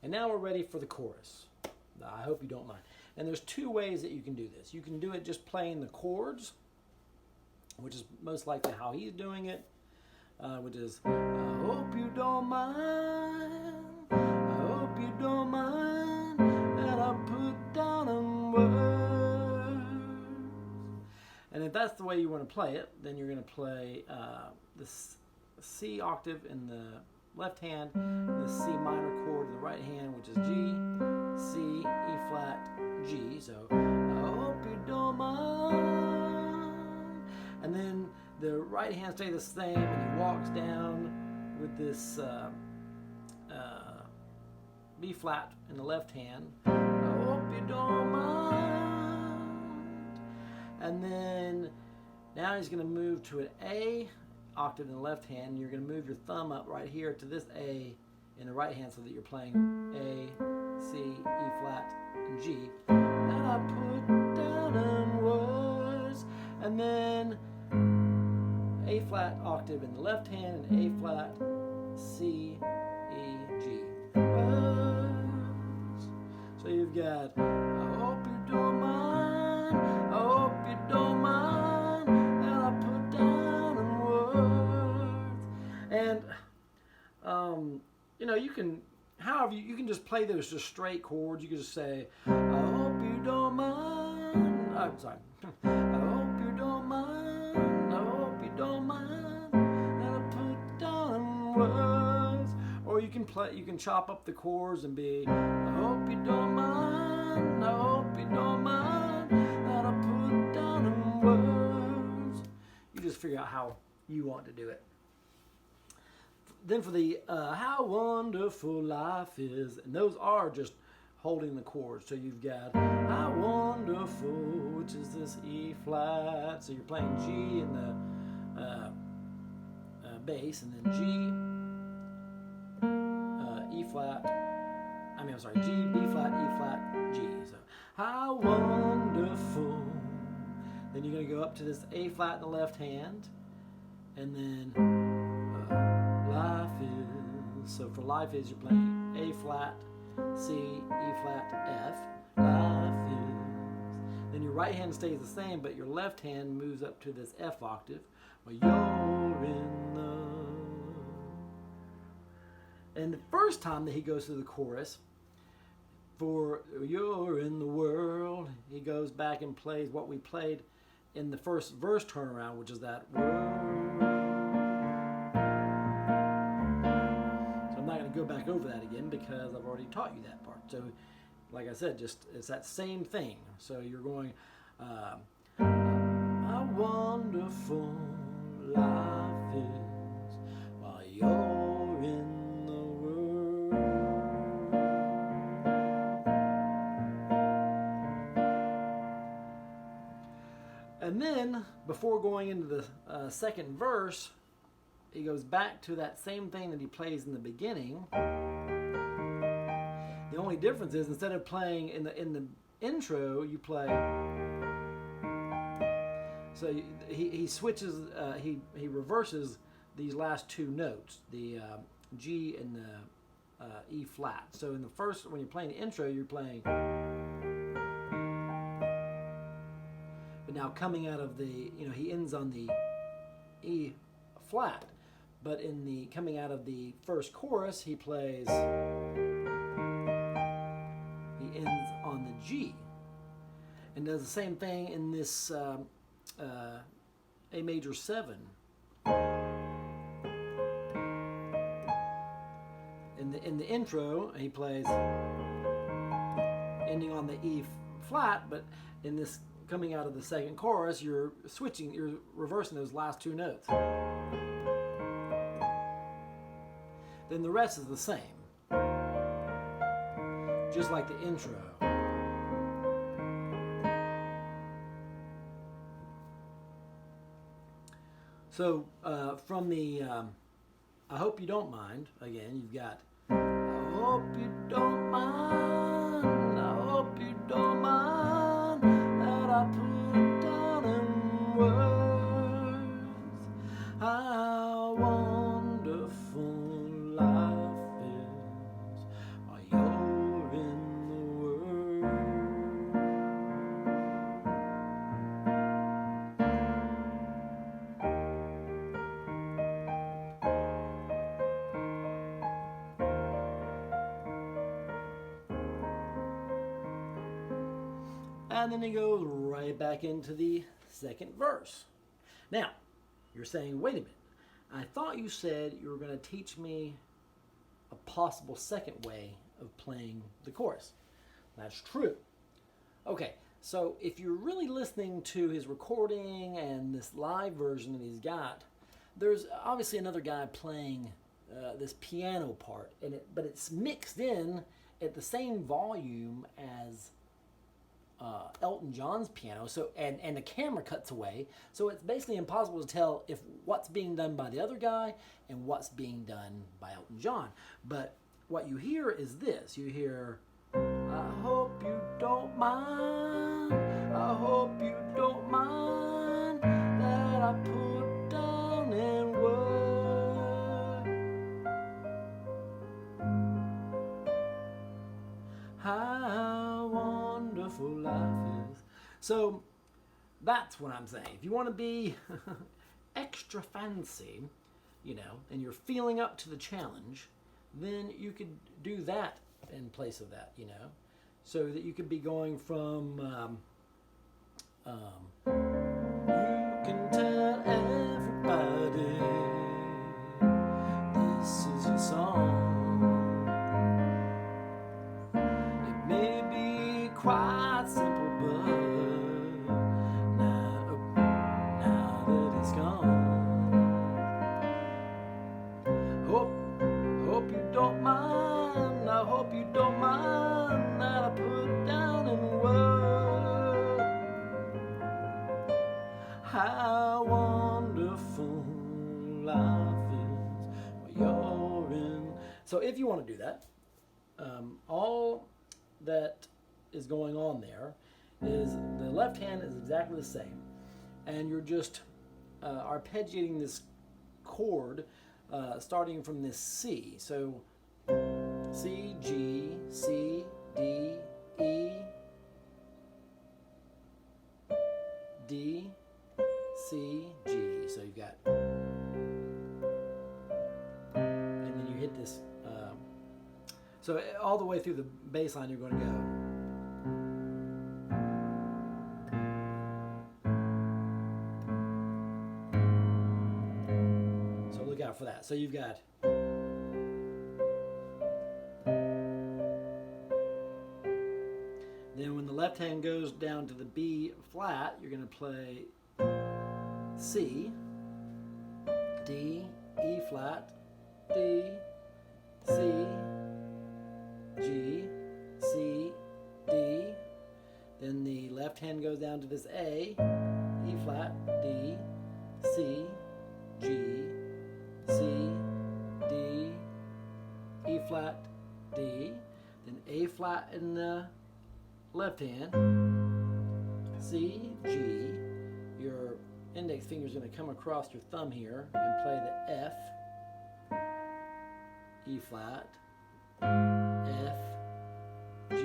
And now we're ready for the chorus. I hope you don't mind. And there's two ways that you can do this. You can do it just playing the chords, which is most likely how he's doing it, which is, I hope you don't mind, I hope you don't mind that I put down in words. And if that's the way you want to play it, then you're going to play the C octave in the left hand, and the C minor chord in the right hand, which is G, C, E flat, G. So, I hope you don't mind. And then the right hand stays the same, and he walks down with this B flat in the left hand. I hope you don't mind. And then now he's going to move to an A octave in the left hand. You're going to move your thumb up right here to this A in the right hand so that you're playing A, C, E flat, and G. And I put down in words. And then A flat octave in the left hand and A flat, C, E, G. Words. So you've got, I hope you don't mind, I hope you don't mind that I put down in words. And, you know, you can, however, you can just play those just straight chords. You can just say, I hope you don't mind, I'm sorry, I hope you don't mind, I hope you don't mind that I put down in words. Or you can play, you can chop up the chords and be, I hope you don't mind, I hope you don't mind that I put down in words. You just figure out how you want to do it. Then for the how wonderful life is, and those are just holding the chords. So you've got how wonderful, which is this E flat. So you're playing G in the bass, and then G, E flat. I'm sorry, G, B flat, E flat, G. So how wonderful. Then you're going to go up to this A flat in the left hand, and then life is. So for life is, you're playing A flat, C, E flat, F. Life is. Then your right hand stays the same, but your left hand moves up to this F octave. Well, you're in the. And the first time that he goes through the chorus, for you're in the world, he goes back and plays what we played in the first verse turnaround, which is that world. So I'm not going to go back over that again because I've already taught you that part. So, like I said, just it's that same thing. So you're going, how wonderful life is while you're in the world. And then, before going into the second verse, he goes back to that same thing that he plays in the beginning. The only difference is, instead of playing in the intro, you play. So he switches, he reverses these last two notes, the G and the E flat. So in the first, when you're playing the intro, you're playing. But now coming out of the, he ends on the E flat. But in the coming out of the first chorus, he plays. He ends on the G, and does the same thing in this A major 7. In the intro, he plays ending on the E flat, but in this coming out of the second chorus, you're reversing those last two notes. Then the rest is the same, just like the intro. So from the I hope you don't mind, again, you've got I hope you don't mind, I hope you don't mind that I put down in words how wonderful life is while you're And then he goes right back into the second verse. Now, you're saying, wait a minute. I thought you said you were going to teach me a possible second way of playing the chorus. That's true. Okay, so if you're really listening to his recording and this live version that he's got, there's obviously another guy playing this piano part, but it's mixed in at the same volume as Elton John's piano. So and the camera cuts away, so it's basically impossible to tell if what's being done by the other guy and what's being done by Elton John. But what you hear is this. You hear, I hope you don't mind, I hope you don't mind that I put down in words how wonderful life is. So that's what I'm saying. If you want to be extra fancy, and you're feeling up to the challenge, then you could do that in place of that, so that you could be going from you can tell everybody this is your song. It may be quite simple, but now that it's gone, hope you don't mind, I hope you don't mind that I put down in words how wonderful life is when you're in. So if you want to do that, all that is going on there is the left hand is exactly the same, and you're just arpeggiating this chord starting from this C. So C, G, C, D, E, D, C, G. So you've got, and then you hit this. So all the way through the bass line, you're going to go. So look out for that. So you've got. Then when the left hand goes down to the B flat, you're going to play C, D, E flat, D, C, G, C, D. Then the left hand goes down to this A, E flat, D, C, G, C, D, E flat, D. Then A flat in the left hand, C, G. Your index finger is going to come across your thumb here and play the F, E flat, F, G,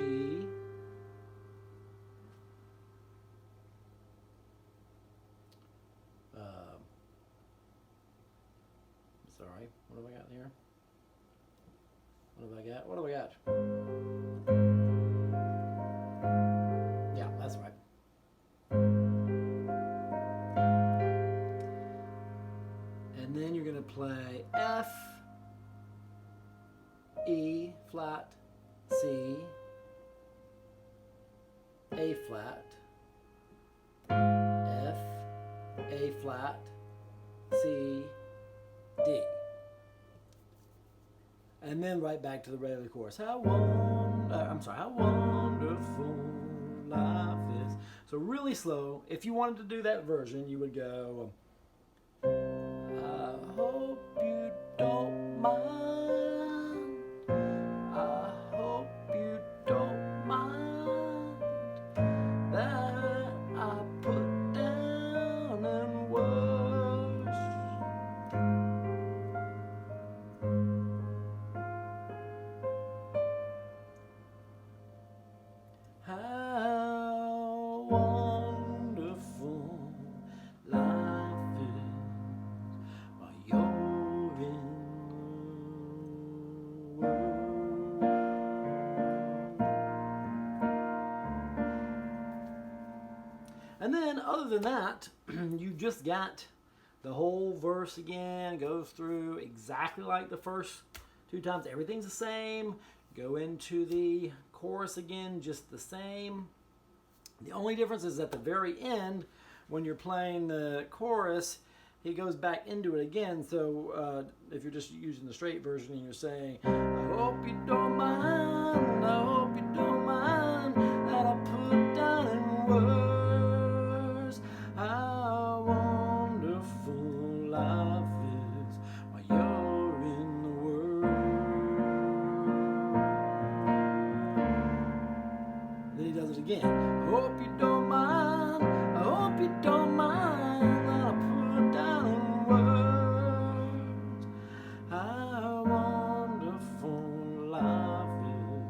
sorry, what do I got here? What have I got? What do I got? Yeah, that's right. And then you're going to play F, E flat, C, A flat, F, A flat, C, D. And then right back to the regular chorus. How wonderful life is. So really slow. If you wanted to do that version, you would go, I hope you don't mind. I hope you don't mind that I put down in words how wonderful life is while you're in then other than that, you just got the whole verse again, goes through exactly like the first two times. Everything's the same. Go into the chorus again, just the same. The only difference is at the very end, when you're playing the chorus, he goes back into it again. So if you're just using the straight version and you're saying, I hope you don't mind, I hope you don't mind that I put down in words how wonderful life is while you're in the world. Then he does it again. I hope you don't mind, I hope you don't mind that I put down in words how wonderful life is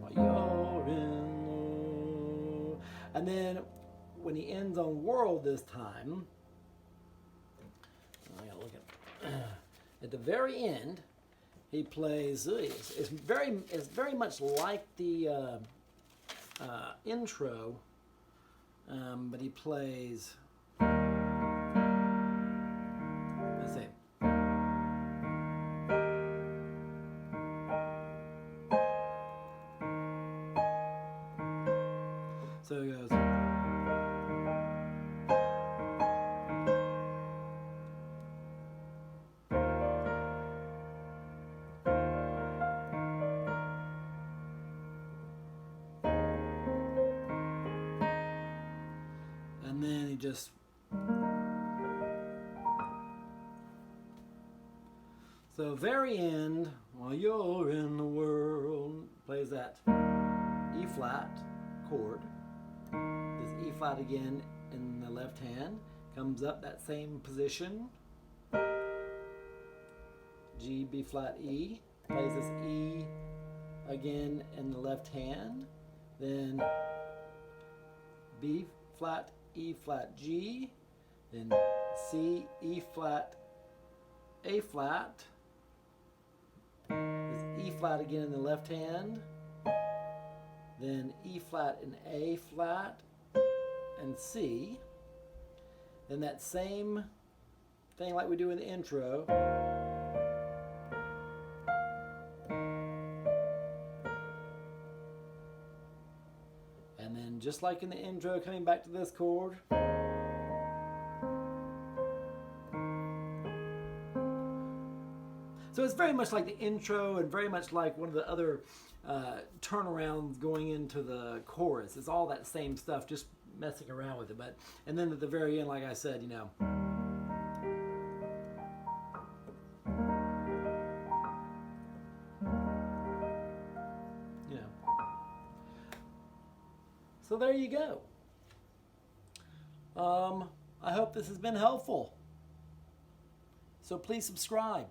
while you're in the world. And then when he ends on world this time, I gotta look at the very end, he plays, it's very much like the intro, but he plays, let's see. So he goes, and then he just, so very end, while you're in the world, plays that E flat chord, this E flat again in the left hand, comes up that same position, G, B flat, E, plays this E again in the left hand, then B flat, E flat, G, then C, E flat, A flat, this E flat again in the left hand, then E flat and A flat and C, then that same thing like we do in the intro, and then just like in the intro, coming back to this chord, so it's very much like the intro and very much like one of the other turnarounds going into the chorus. It's all that same stuff, just messing around with it. But and then at the very end, like I said, you know, so there you go. I hope this has been helpful. So please subscribe.